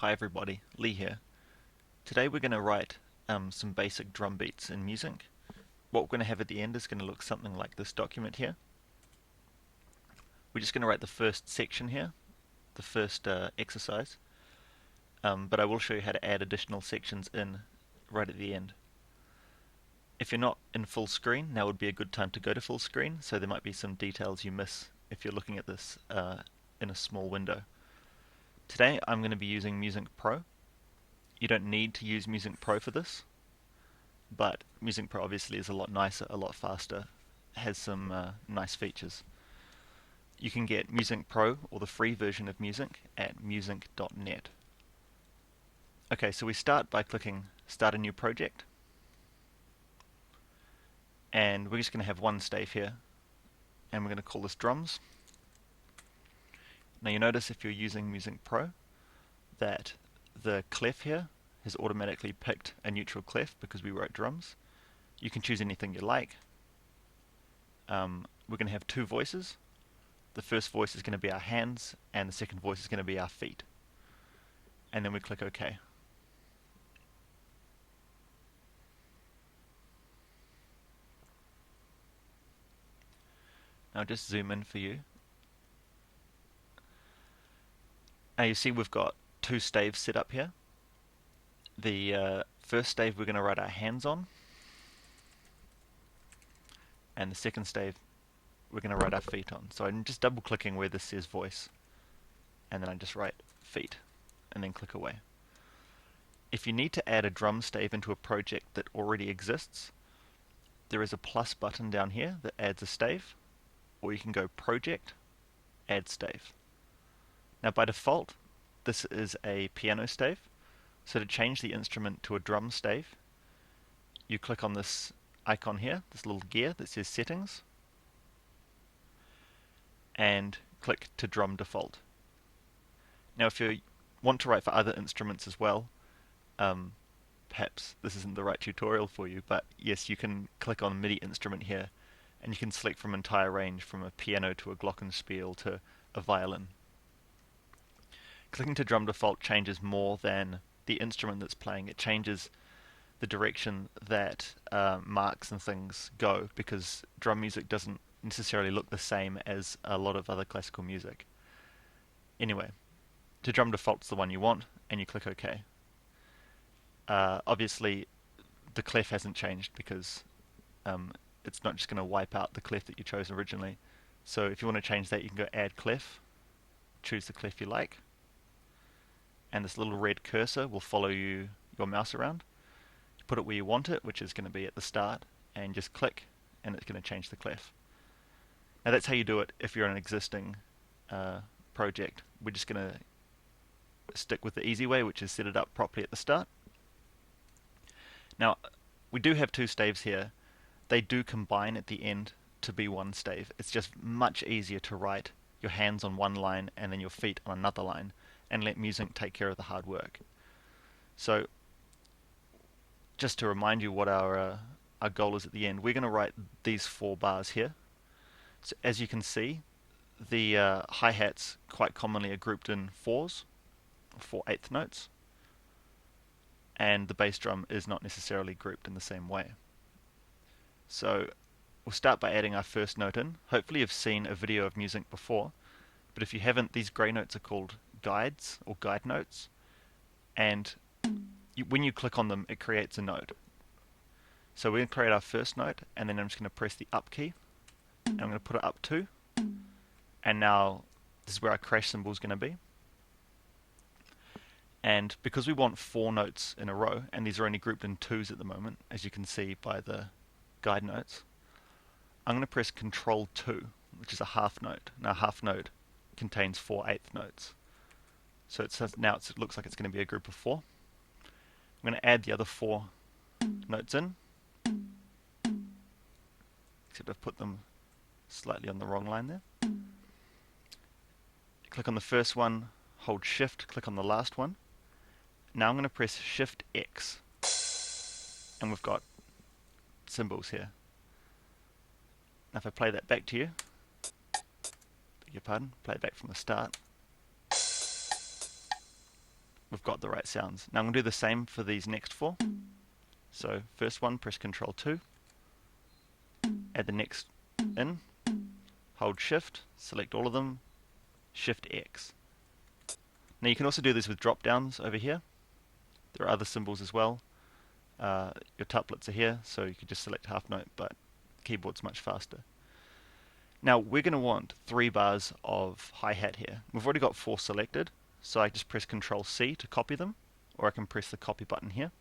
Hi everybody, Lee here. Today we're going to write some basic drum beats in Music. What we're going to have at the end is going to look something like this document here. We're just going to write the first section here, the first exercise, but I will show you how to add additional sections in right at the end. If you're not in full screen, now would be a good time to go to full screen, so there might be some details you miss if you're looking at this in a small window. Today I'm going to be using Music Pro. You don't need to use Music Pro for this, but Music Pro obviously is a lot nicer, a lot faster, has some nice features. You can get Music Pro or the free version of Music at music.net. Okay, so we start by clicking Start a New Project, and we're just going to have one stave here, and we're going to call this Drums. Now you notice if you're using Music Pro that the clef here has automatically picked a neutral clef because we wrote drums. You can choose anything you like. We're going to have two voices. The first voice is going to be our hands, and the second voice is going to be our feet. And then we click OK. Now just zoom in for you. Now you see we've got two staves set up here. The first stave we're going to write our hands on, and the second stave we're going to write our feet on. So I'm just double clicking where this says voice, and then I just write feet, and then click away. If you need to add a drum stave into a project that already exists, there is a plus button down here that adds a stave, or you can go Project, Add Stave. Now by default, this is a piano stave, so to change the instrument to a drum stave, you click on this icon here, this little gear that says Settings, and click to Drum Default. Now if you want to write for other instruments as well, perhaps this isn't the right tutorial for you, but yes, you can click on MIDI instrument here, and you can select from an entire range from a piano to a glockenspiel to a violin. Clicking to drum default changes more than the instrument that's playing. It changes the direction that marks and things go, because drum music doesn't necessarily look the same as a lot of other classical music. Anyway, to drum default's the one you want, and you click OK. Obviously, the clef hasn't changed because it's not just going to wipe out the clef that you chose originally. So if you want to change that, you can go Add Clef, choose the clef you like, and this little red cursor will follow your mouse around. You put it where you want it, which is going to be at the start, and just click, and it's going to change the clef. Now that's how you do it if you're in an existing project. We're just going to stick with the easy way, which is set it up properly at the start. Now, we do have two staves here. They do combine at the end to be one stave. It's just much easier to write your hands on one line and then your feet on another line, and let music take care of the hard work. So, just to remind you what our goal is at the end, we're going to write these 4 bars here. So as you can see, the hi-hats quite commonly are grouped in 4s, 4/8 notes, and the bass drum is not necessarily grouped in the same way. So we'll start by adding our first note in. Hopefully you've seen a video of music before, but if you haven't, these grey notes are called guides or guide notes, and when you click on them, it creates a note. So we're going to create our first note, and then I'm just going to press the up key, and I'm going to put it up 2, and now this is where our crash symbol is going to be. And because we want 4 notes in a row, and these are only grouped in 2s at the moment, as you can see by the guide notes, I'm going to press Control 2, which is a half note. Now a half note contains 4/8 notes. So it looks like it's going to be a group of 4. I'm going to add the other 4 notes in, except I've put them slightly on the wrong line there. Click on the first one, hold Shift, click on the last one. Now I'm going to press Shift X, and we've got symbols here. Now if I play that back to you, beg your pardon, play it back from the start. we've got the right sounds. Now I'm going to do the same for these next four. So first one, press Control 2, add the next in, hold Shift, select all of them, Shift X. Now you can also do this with drop downs over here. There are other symbols as well. Your tuplets are here, so you could just select half note, but the keyboard's much faster. Now we're going to want 3 bars of hi-hat here. We've already got 4 selected, so I just press Control C to copy them, or I can press the copy button here.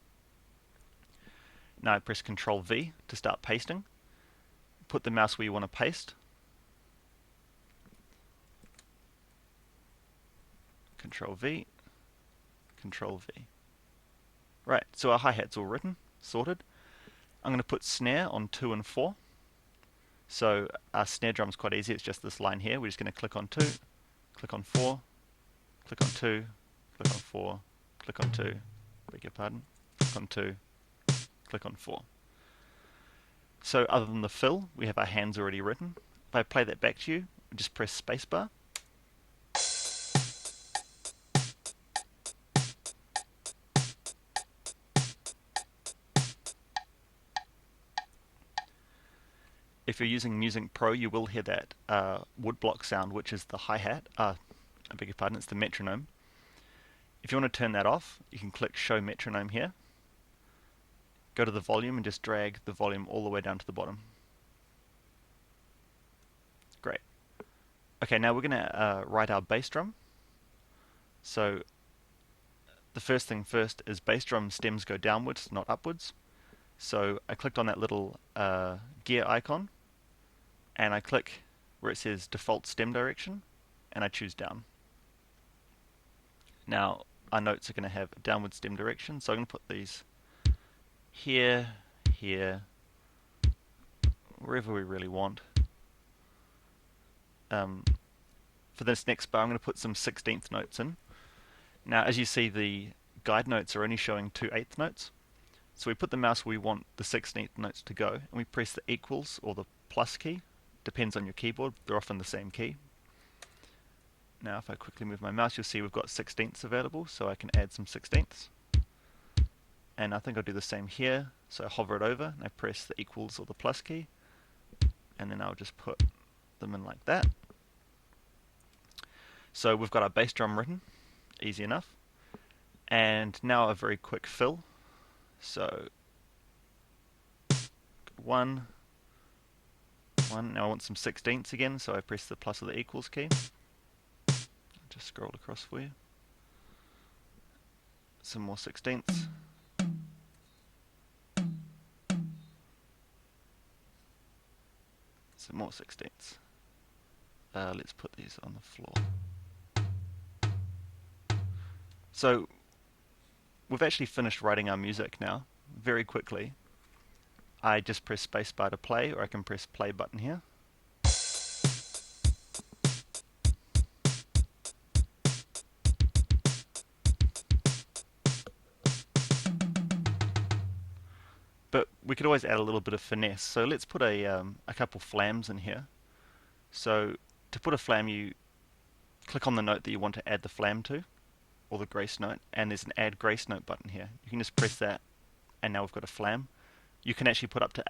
Now I press Control V to start pasting. Put the mouse where you want to paste. Control V, Control V. Right, so our hi-hat's all written, sorted. I'm going to put snare on 2 and 4. So our snare drum's quite easy, it's just this line here. We're just going to click on 2, click on 4, click on 2, click on 4, click on 2, beg your pardon, click on 2, click on 4. So other than the fill, we have our hands already written. If I play that back to you, just press spacebar. If you're using Music Pro, you will hear that woodblock sound, which is the hi-hat. I beg your pardon, it's the metronome. If you want to turn that off, you can click Show Metronome here. Go to the volume and just drag the volume all the way down to the bottom. Great. Okay, now we're going to write our bass drum. So the first thing first is bass drum stems go downwards, not upwards. So I clicked on that little gear icon, and I click where it says default stem direction, and I choose down. Now our notes are going to have a downward stem direction, so I'm going to put these here, here, wherever we really want. For this next bar, I'm going to put some 16th notes in. Now, as you see, the guide notes are only showing 2 8th notes. So we put the mouse where we want the 16th notes to go, and we press the equals or the plus key. Depends on your keyboard, they're often the same key. Now if I quickly move my mouse, you'll see we've got 16ths available, so I can add some 16ths. And I think I'll do the same here, so I hover it over, and I press the equals or the plus key, and then I'll just put them in like that. So we've got our bass drum written, easy enough. And now a very quick fill. So 1, now I want some 16ths again, so I press the plus or the equals key. I'll just scroll across for you. Some more 16ths. Some more 16ths. Let's put these on the floor. So we've actually finished writing our music now, very quickly. I just press spacebar to play, or I can press play button here. But we could always add a little bit of finesse. So let's put a couple flams in here. So to put a flam, you click on the note that you want to add the flam to, or the grace note, and there's an add grace note button here. You can just press that, and now we've got a flam. You can actually put up to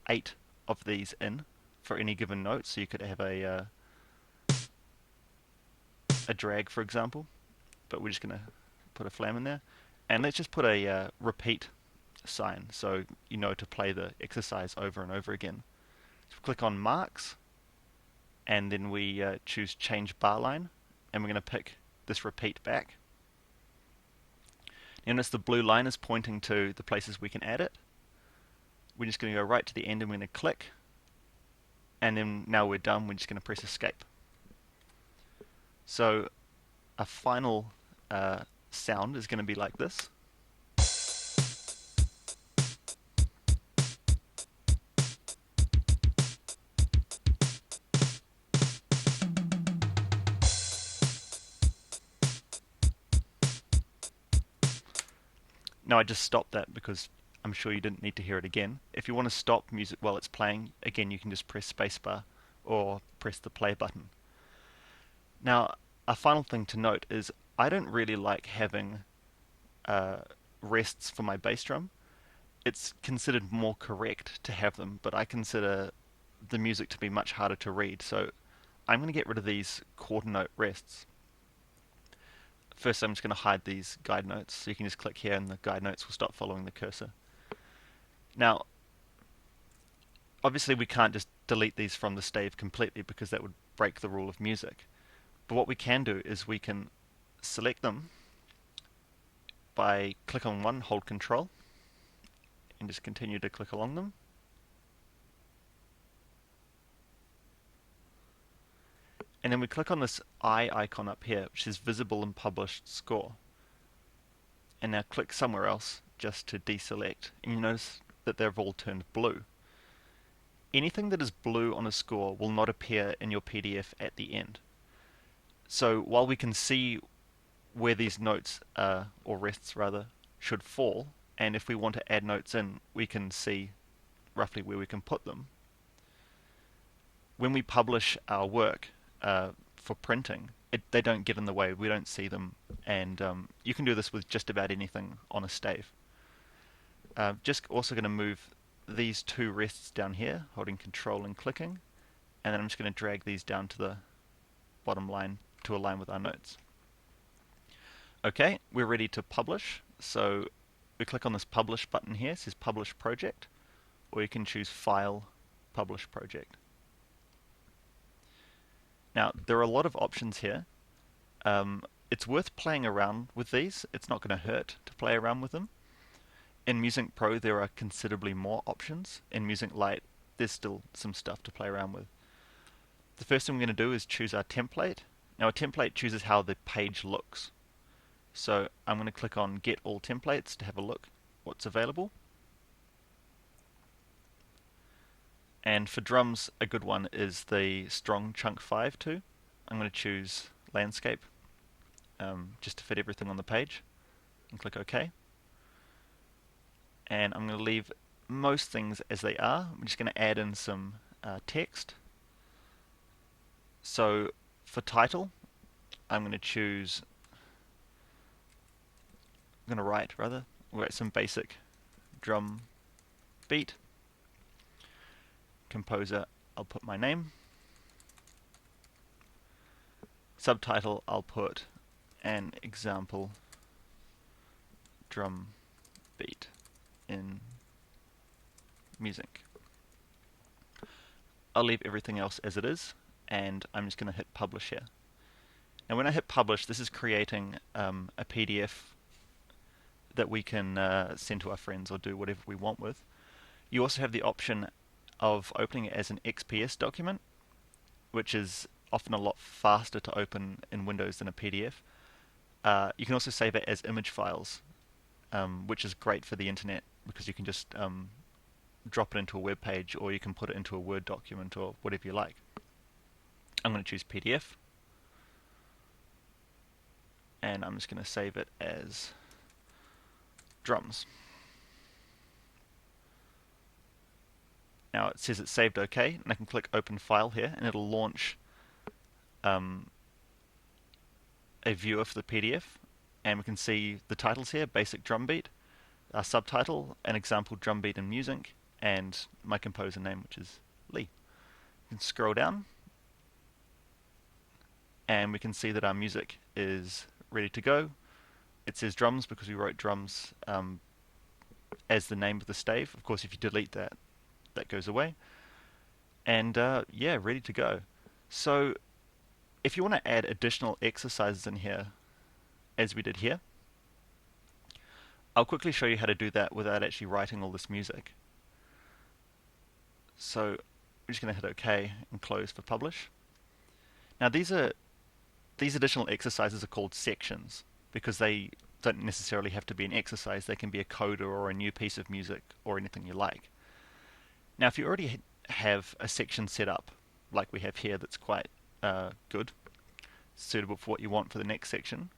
eight of these in for any given note, so you could have a drag, for example, but we're just going to put a flam in there. And let's just put a repeat sign, so you know to play the exercise over and over again. So click on marks, and then we choose change bar line, and we're going to pick this repeat back. Now notice the blue line is pointing to the places we can add it. We're just going to go right to the end, and we're going to click, and then now we're done, we're just going to press escape. So a final sound is going to be like this. Now I just stopped that because I'm sure you didn't need to hear it again. If you want to stop music while it's playing, again you can just press spacebar or press the play button. Now a final thing to note is I don't really like having uh, rests for my bass drum, it's considered more correct to have them, but I consider the music to be much harder to read. So I'm going to get rid of these quarter note rests. First, I'm just going to hide these guide notes. So you can just click here and the guide notes will stop following the cursor. Now, obviously we can't just delete these from the stave completely because that would break the rule of music. But what we can do is we can select them by click on one, hold Control, and just continue to click along them. And then we click on this eye icon up here, which is visible and published score. And now click somewhere else just to deselect. And you notice that they've all turned blue. Anything that is blue on a score will not appear in your PDF at the end. So while we can see where these notes, or rests rather, should fall, and if we want to add notes in, we can see roughly where we can put them. When we publish our work for printing, they don't get in the way. We don't see them, and you can do this with just about anything on a stave. Just also going to move these two rests down here, holding Control and clicking, and then I'm just going to drag these down to the bottom line to align with our notes. Okay, we're ready to publish, so we click on this Publish button here. It says Publish Project, or you can choose File, Publish Project. Now, there are a lot of options here. It's worth playing around with these. It's not going to hurt to play around with them. In Music Pro, there are considerably more options. In Music Lite, there's still some stuff to play around with. The first thing we're going to do is choose our template. Now, a template chooses how the page looks. So I'm going to click on Get All Templates to have a look what's available. And for drums, a good one is the Strong Chunk 5 too. I'm going to choose Landscape just to fit everything on the page and click OK. And I'm going to leave most things as they are. I'm just going to add in some text. So for title, I'm going to choose, I'm going to write some basic drum beat. Composer, I'll put my name. Subtitle, I'll put an example drum beat in music. I'll leave everything else as it is, and I'm just going to hit publish here. Now when I hit publish, this is creating a PDF that we can send to our friends or do whatever we want with. You also have the option of opening it as an XPS document, which is often a lot faster to open in Windows than a PDF. You can also save it as image files, which is great for the internet because you can just drop it into a web page, or you can put it into a Word document or whatever you like. I'm going to choose PDF, and I'm just going to save it as drums. Now it says it's saved OK, and I can click Open File here, and it'll launch a viewer for the PDF, and we can see the titles here: Basic Drum Beat, our subtitle, an example drum beat in music, and my composer name, which is Lee. You can scroll down, and we can see that our music is ready to go. It says drums because we wrote drums as the name of the stave. Of course, if you delete that, that goes away. And yeah, ready to go. So if you want to add additional exercises in here, as we did here, I'll quickly show you how to do that without actually writing all this music. So we're just going to hit OK and close for publish. Now these additional exercises are called sections because they don't necessarily have to be an exercise. They can be a coda or a new piece of music or anything you like. Now if you already have a section set up like we have here that's quite good, suitable for what you want for the next section,